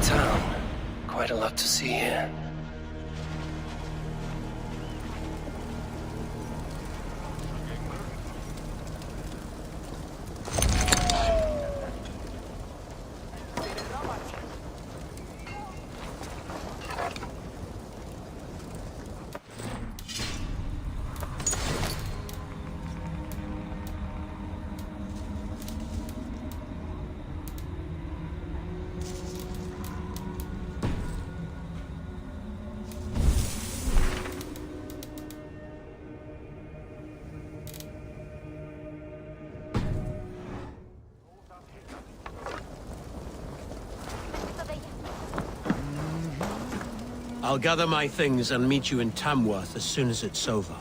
town. Quite a lot to see here. I'll gather my things and meet you in Tamworth as soon as it's over.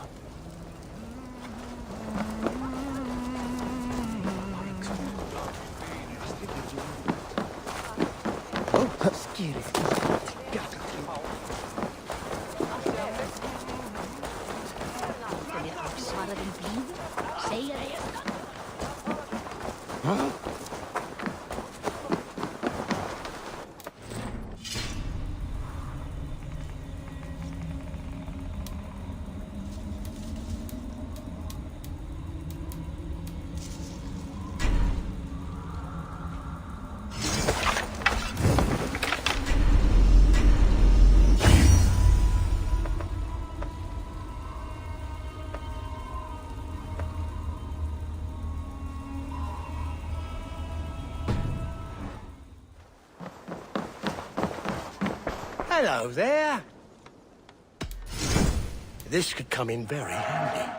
Hello there. This could come in very handy.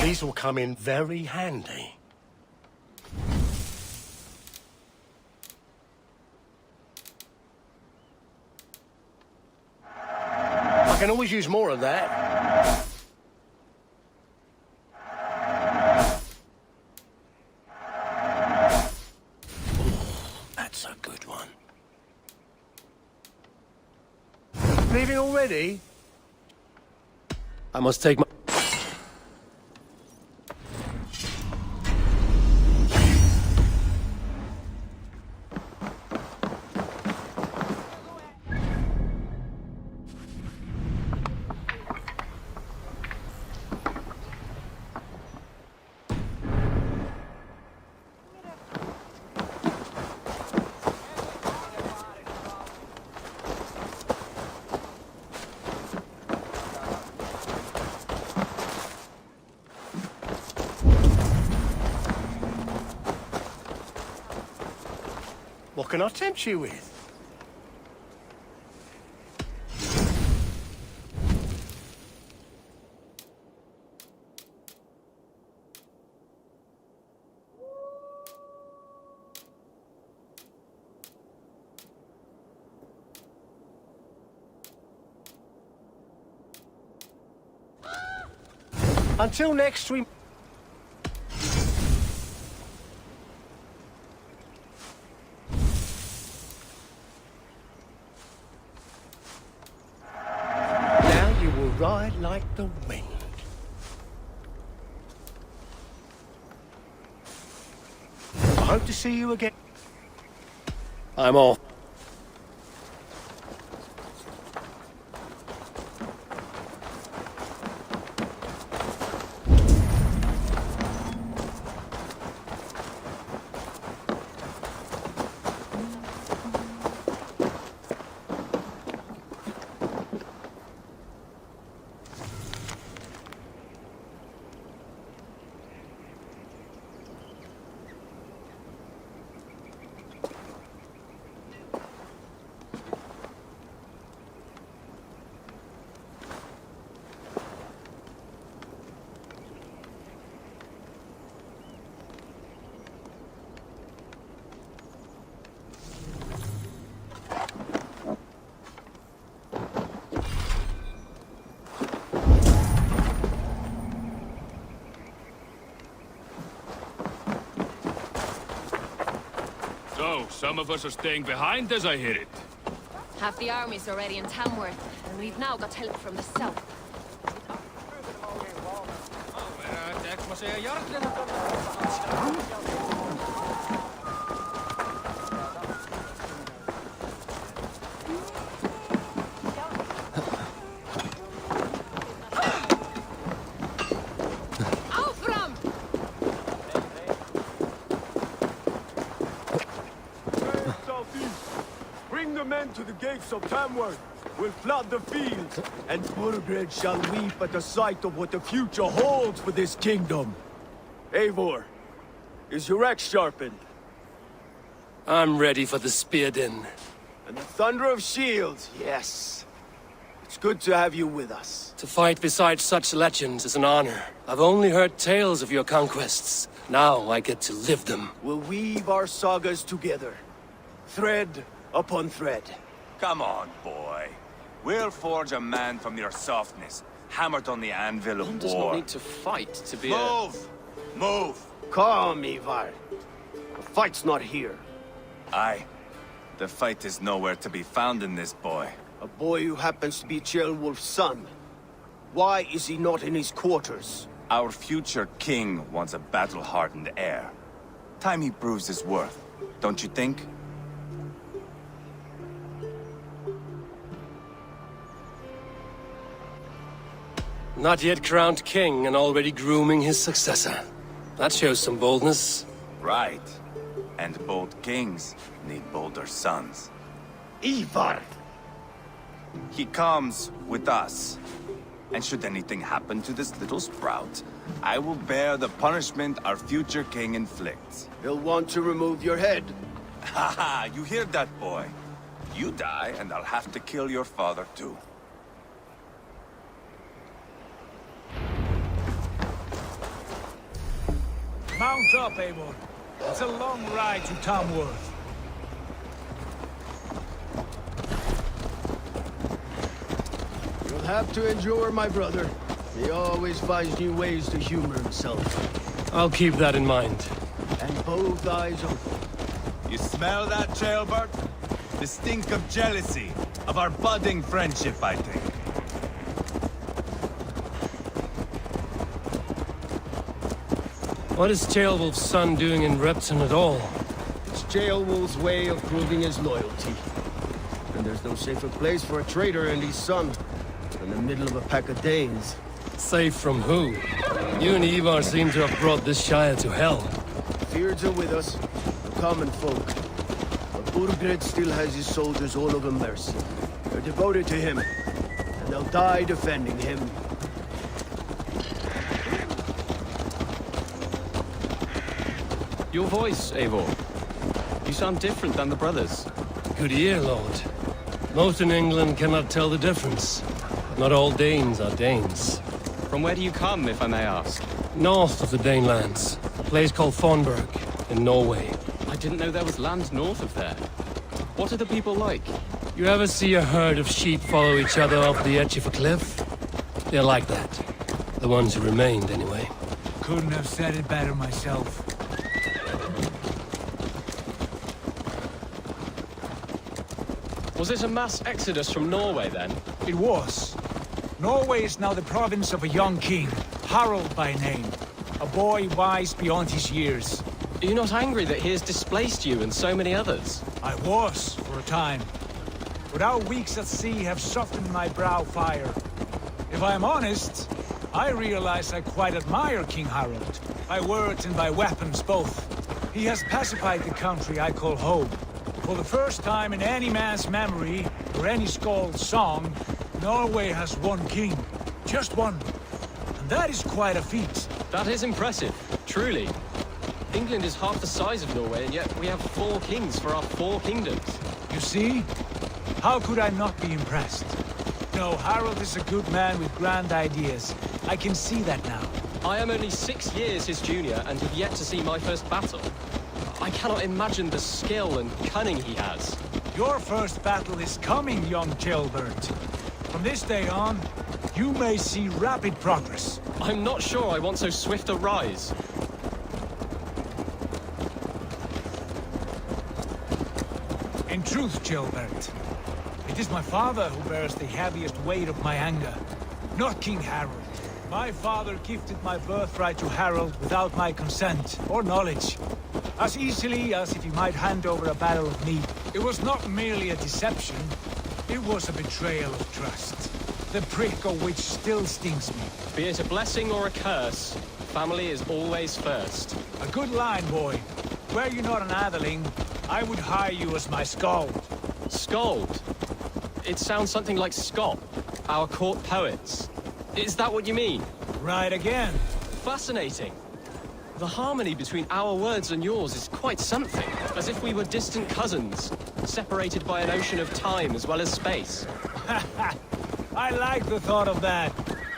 These will come in very handy. I can always use more of that. That's a good one. Leaving already? I must take my... What can I tempt you with? Until next we... Ride like the wind. I hope to see you again. I'm off. So, some of us are staying behind as I hear it. Half the army's already in Tamworth, and we've now got help from the south. Bring the men to the gates of Tamworth. We'll flood the fields, and Burgred shall weep at the sight of what the future holds for this kingdom. Eivor, is your axe sharpened? I'm ready for the spear din. And the thunder of shields, yes. It's good to have you with us. To fight beside such legends is an honor. I've only heard tales of your conquests. Now I get to live them. We'll weave our sagas together, thread upon thread. Come on, boy. We'll forge a man from your softness, hammered on the anvil of One war. does not need to fight to be Move! Move! Calm, Ivar. The fight's not here. Aye. The fight is nowhere to be found in this boy. A boy who happens to be Ceolwulf's son. Why is he not in his quarters? Our future king wants a battle-hardened heir. Time he proves his worth, don't you think? Not yet crowned king and already grooming his successor. That shows some boldness. Right. And bold kings need bolder sons. Ivar! He comes with us. And should anything happen to this little sprout, I will bear the punishment our future king inflicts. He'll want to remove your head. Haha, you hear that, boy? You die, and I'll have to kill your father, too. Mount up, Eivor. It's a long ride to Tamworth. You'll have to endure, my brother. He always finds new ways to humor himself. I'll keep that in mind. And both eyes open. You smell that, jailbird? The stink of jealousy, of our budding friendship, I think. What is Ceolwulf's son doing in Repton at all? It's Ceolwulf's way of proving his loyalty. And there's no safer place for a traitor and his son than the middle of a pack of Danes. Safe from who? You and Ivar seem to have brought this Shire to hell. Fears are with us, the common folk. But Burgred still has his soldiers all over Mercia. They're devoted to him, and they'll die defending him. Your voice, Eivor. You sound different than the brothers. Good ear, Lord. Most in England cannot tell the difference. Not all Danes are Danes. From where do you come, if I may ask? North of the Danelands, a place called Thornburg, in Norway. I didn't know there was land north of there. What are the people like? You ever see a herd of sheep follow each other off the edge of a cliff? They're like that. The ones who remained, anyway. Couldn't have said it better myself. Was it a mass exodus from Norway, then? It was. Norway is now the province of a young king, Harald by name. A boy wise beyond his years. Are you not angry that he has displaced you and so many others? I was, for a time. But our weeks at sea have softened my brow fire. If I am honest, I realize I quite admire King Harald. By words and by weapons both. He has pacified the country I call home. For the first time in any man's memory, or any skald's song, Norway has one king. Just one. And that is quite a feat. That is impressive, truly. England is half the size of Norway, and yet we have 4 kings for our 4 kingdoms. You see? How could I not be impressed? No, Harald is a good man with grand ideas. I can see that now. I am only 6 years his junior, and have yet to see my first battle. I cannot imagine the skill and cunning he has. Your first battle is coming, young jailbird. From this day on, you may see rapid progress. I'm not sure I want so swift a rise. In truth, jailbird, It is my father who bears the heaviest weight of my anger, not King Harold. My father gifted my birthright to Harold without my consent or knowledge, as easily as if he might hand over a barrel of meat. It was not merely a deception, it was a betrayal of trust, the prick of which still stings me. Be it a blessing or a curse, family is always first. A good line, boy. Were you not an atheling, I would hire you as my skald. Scold? It sounds something like Scott, our court poets. Is that what you mean? Right again. Fascinating. The harmony between our words and yours is quite something. As if we were distant cousins, separated by an ocean of time as well as space. I like the thought of that.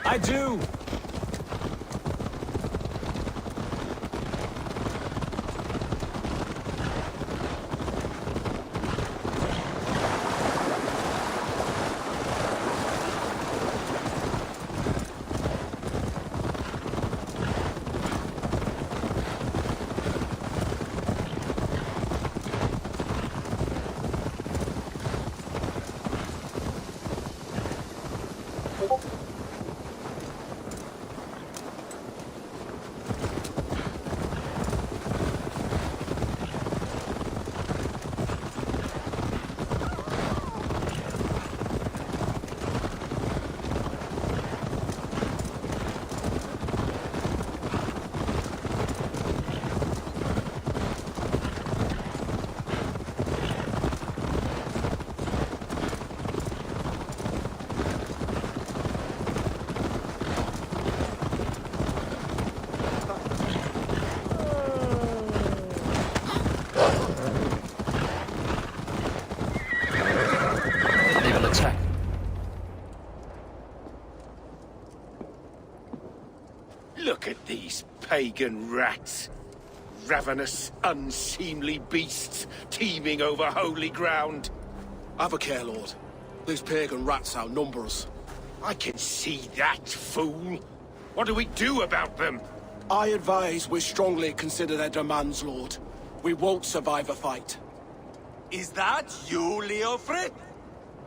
I do. Look at these pagan rats. Ravenous, unseemly beasts teeming over holy ground. Have a care, Lord. These pagan rats outnumber us. I can see that, fool. What do we do about them? I advise we strongly consider their demands, Lord. We won't survive a fight. Is that you, Leofrid?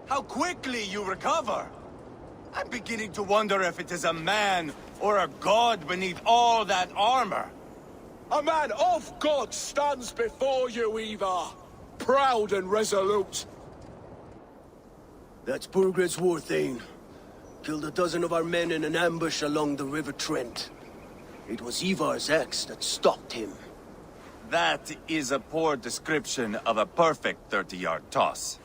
How quickly you recover! I'm beginning to wonder if it is a man or a god beneath all that armor. A man of God stands before you, Ivar. Proud and resolute. That's Burgred's war thane. Killed a dozen of our men in an ambush along the River Trent. It was Ivar's axe that stopped him. That is a poor description of a perfect 30-yard toss.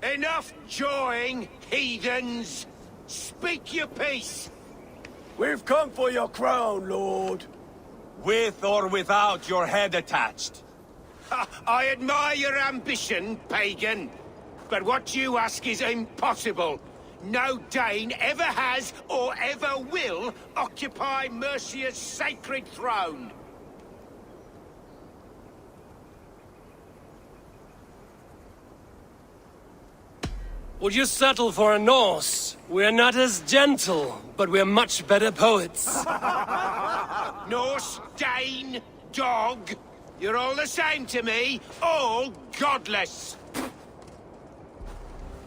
Enough jawing, heathens! Speak your peace! We've come for your crown, Lord. With or without your head attached. I admire your ambition, pagan. But what you ask is impossible. No Dane ever has or ever will occupy Mercia's sacred throne. Would you settle for a Norse? We're not as gentle, but we're much better poets. Norse, Dane, dog. You're all the same to me. All godless.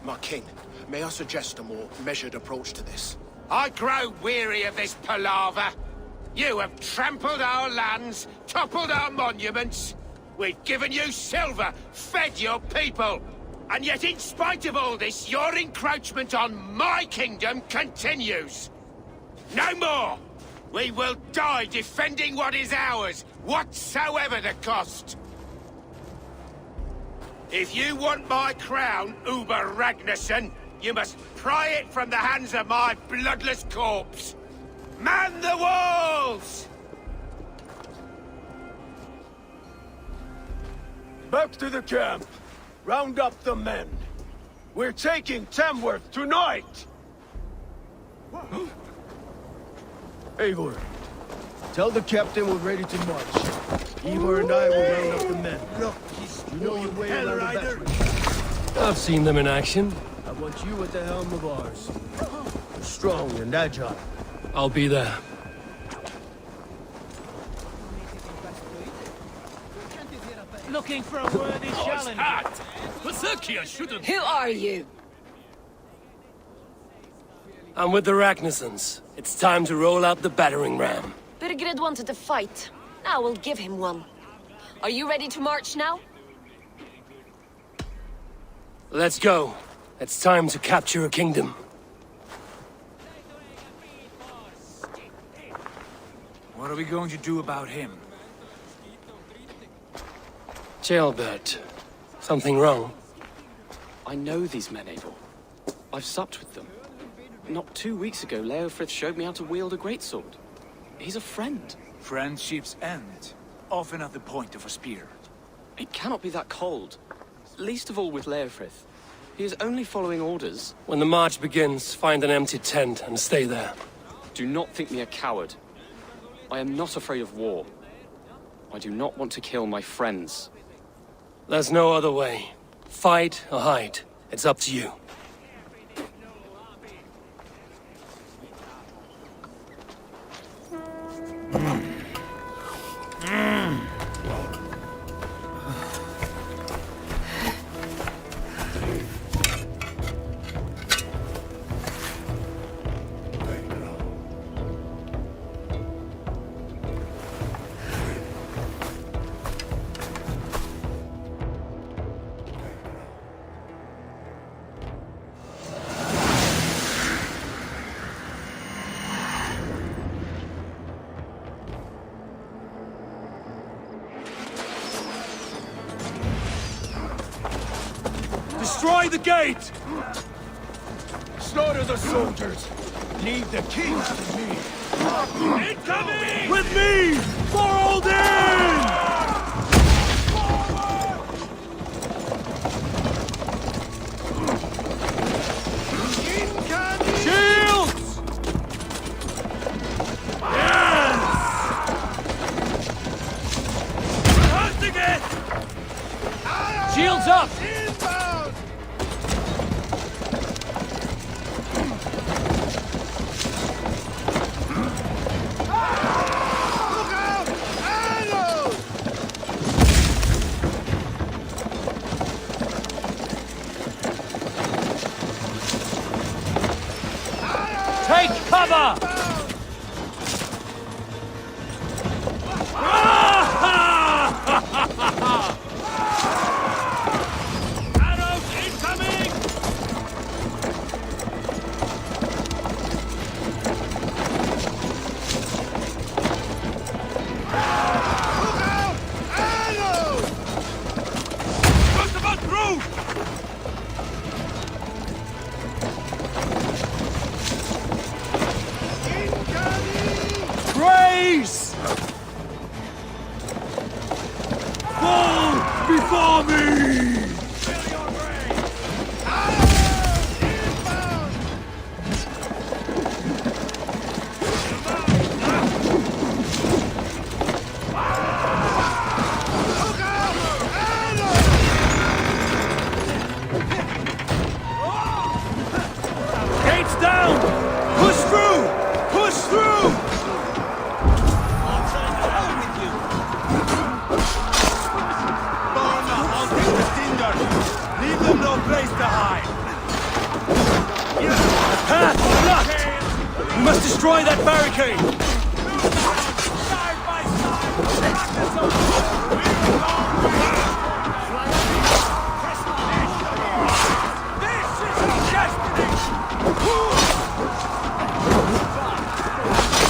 My king, may I suggest a more measured approach to this? I grow weary of this palaver. You have trampled our lands, toppled our monuments. We've given you silver, fed your people. And yet, in spite of all this, your encroachment on my kingdom continues. No more! We will die defending what is ours, whatsoever the cost. If you want my crown, Uber Ragnarsson, you must pry it from the hands of my bloodless corpse. Man the walls! Back to the camp. Round up the men. We're taking Tamworth tonight! Eivor, tell the captain we're ready to march. Eivor and I will round up the men. Look, you know your way around the battery. I've seen them in action. I want you at the helm of ours. You're strong and agile. I'll be there. Looking for a worthy challenge. Berserkia shouldn't... Who are you? I'm with the Ragnarsons. It's time to roll out the battering ram. Birgrid wanted to fight. Now we'll give him one. Are you ready to march now? Let's go. It's time to capture a kingdom. What are we going to do about him? Jailbert. Something wrong? I know these men, Eivor. I've supped with them. Not 2 weeks ago, Leofrith showed me how to wield a greatsword. He's a friend. Friendships end, often at the point of a spear. It cannot be that cold. Least of all with Leofrith. He is only following orders. When the march begins, find an empty tent and stay there. Do not think me a coward. I am not afraid of war. I do not want to kill my friends. There's no other way. Fight or hide. It's up to you. Destroy the gate! Slaughter the soldiers! Leave the king to me! Incoming! With me! Forward in! Incoming! Shields! Yes! Hunting it! Shields up! Take cover! Arrows incoming! Look out! Arrows! Just about through! Grace! Fall before me! Fill your grave! Inbound! Look out! Gates down! Push through! Push through! Leave them no place to hide! Path blocked! We must destroy that barricade! Side by side! This is our destiny!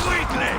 Sweetly!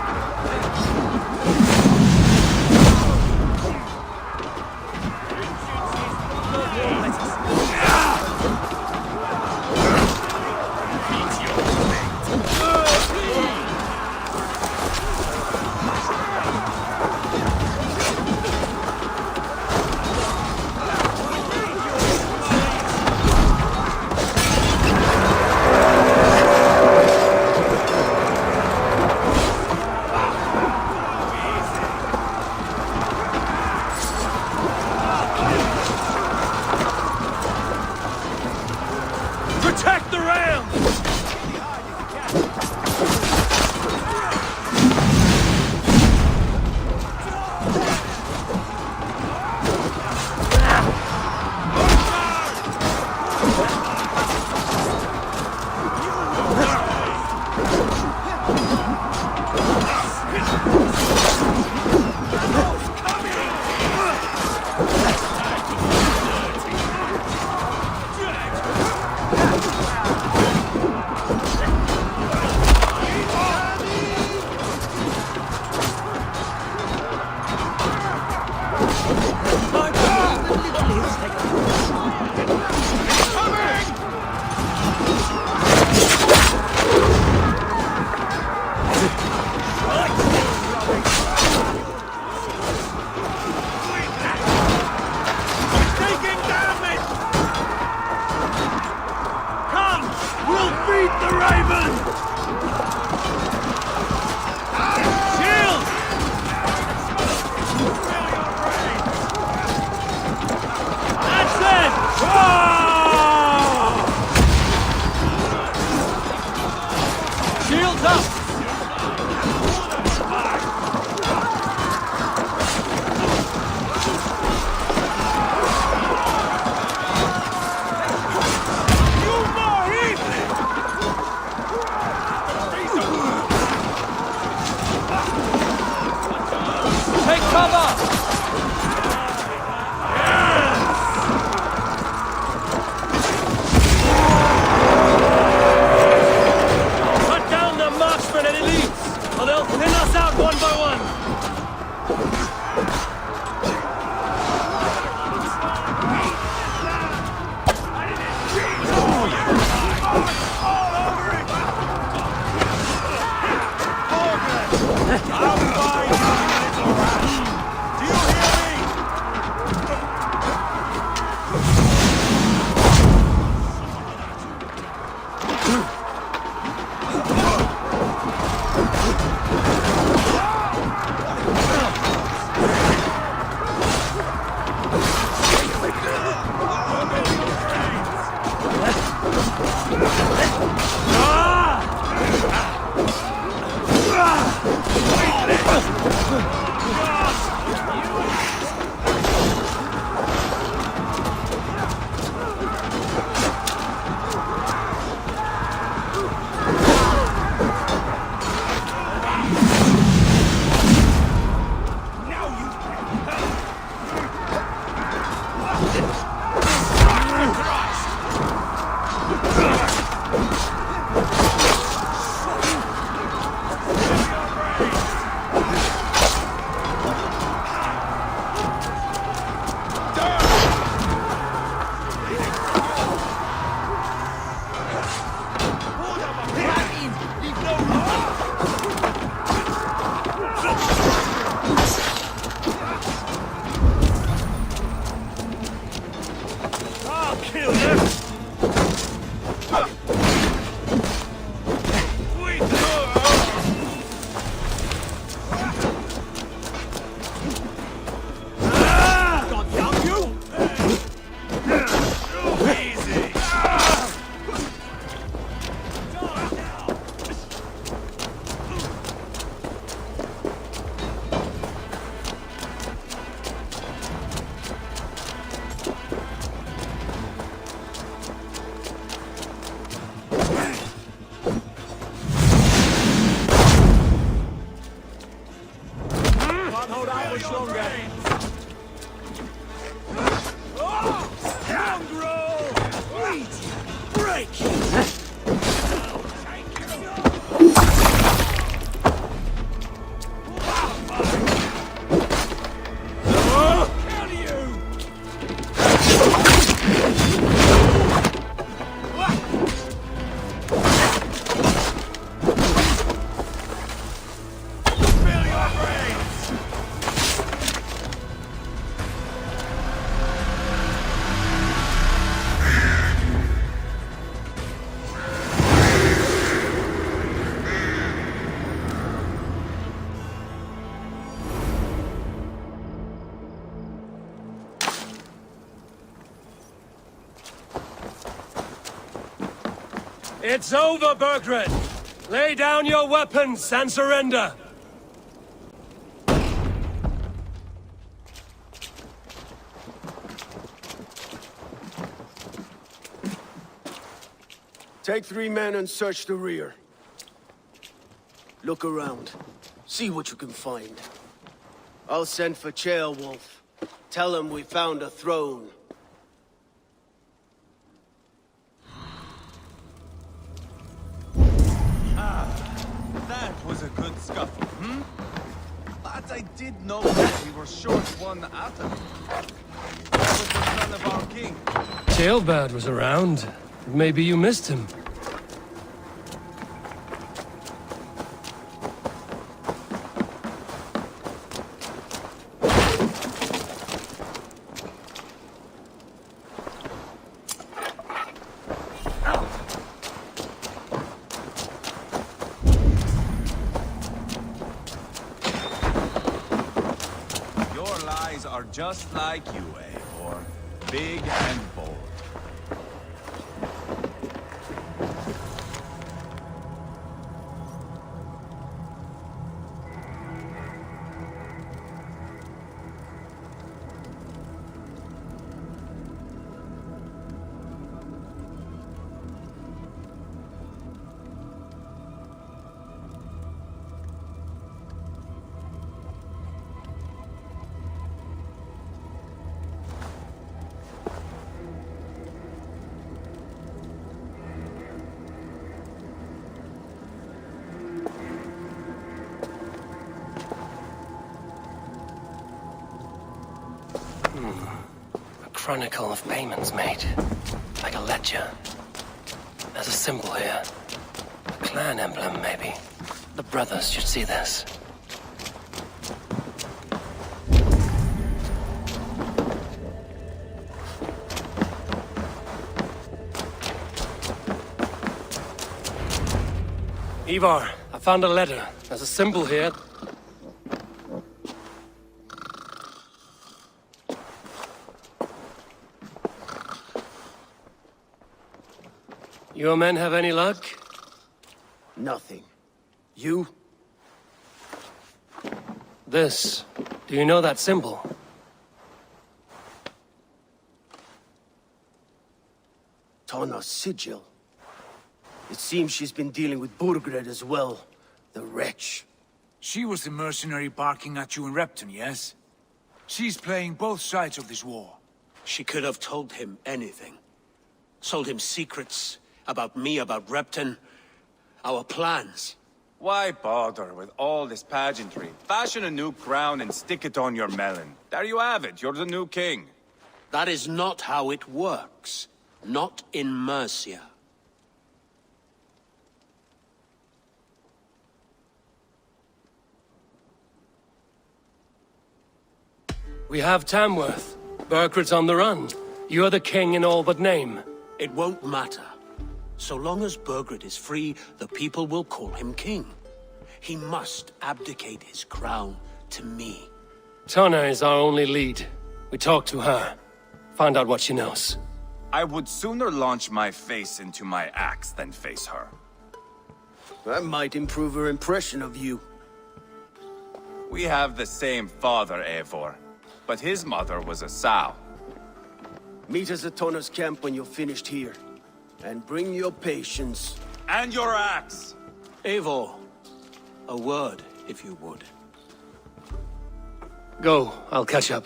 It's over, Bergred! Lay down your weapons and surrender! Take 3 men and search the rear. Look around. See what you can find. I'll send for Chaelwolf. Tell him we found a throne. That was a good scuffle, hmm? But I did know that we were short one atom. That was the son of our king. Tailbird was around. Maybe you missed him. Just like you, Eivor. Big and bold. A chronicle of payments made. Like a ledger. There's a symbol here. A clan emblem, maybe. The brothers should see this. Ivar, I found a letter. There's a symbol here. Your men have any luck? Nothing. You? This. Do you know that symbol? Tana's sigil. It seems she's been dealing with Burgred as well. The wretch. She was the mercenary barking at you in Repton, yes? She's playing both sides of this war. She could have told him anything. Sold him secrets about me, about Repton, our plans. Why bother with all this pageantry? Fashion a new crown and stick it on your melon. There you have it, you're the new king. That is not how it works. Not in Mercia. We have Tamworth. Burkred's on the run. You're the king in all but name. It won't matter. So long as Burgred is free, the people will call him king. He must abdicate his crown to me. Tonna is our only lead. We talked to her. Find out what she knows. I would sooner launch my face into my axe than face her. That might improve her impression of you. We have the same father, Eivor, but his mother was a sow. Meet us at Tonna's camp when you're finished here. And bring your patience. And your axe! Eivor, a word, if you would. Go, I'll catch up.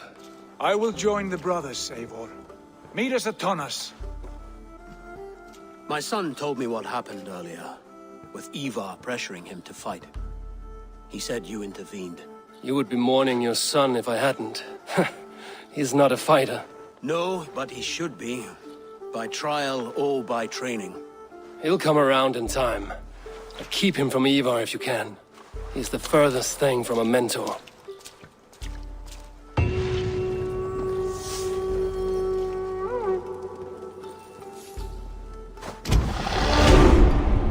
I will join the brothers, Eivor. Meet us at Tonna's. My son told me what happened earlier, with Ivar pressuring him to fight. He said you intervened. You would be mourning your son if I hadn't. He's not a fighter. No, but he should be. By trial or by training. He'll come around in time. But keep him from Ivar if you can. He's the furthest thing from a mentor.